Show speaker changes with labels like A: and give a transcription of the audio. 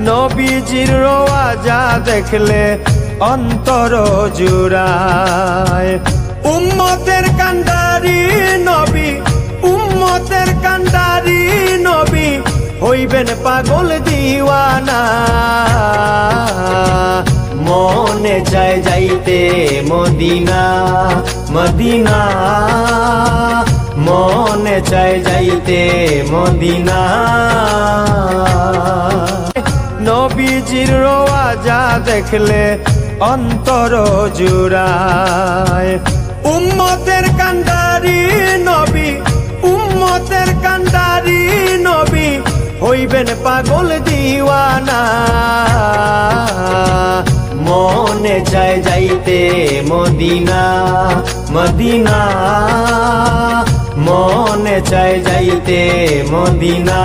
A: নবীজির রওজা দেখলে অন্তর জুড়ায়। উম্মতের কান্ডারি নবী, উম্মতের কান্ডারি নবী, হইবেন পাগল দিওয়ানা। মনে চায় যাইতে মদিনা, মদিনা, মনে চায় যাইতে মদিনা। নবীজির রওজা দেখলে অন্তর জুড়ায়। উম্মতের কান্ডারি নবী, উম্মতের কান্ডারি নবী, হইবেন পাগল দিওয়ানা। মনে চায় যাইতে মদিনা, মদিনা, মনে চায় যাইতে মদিনা।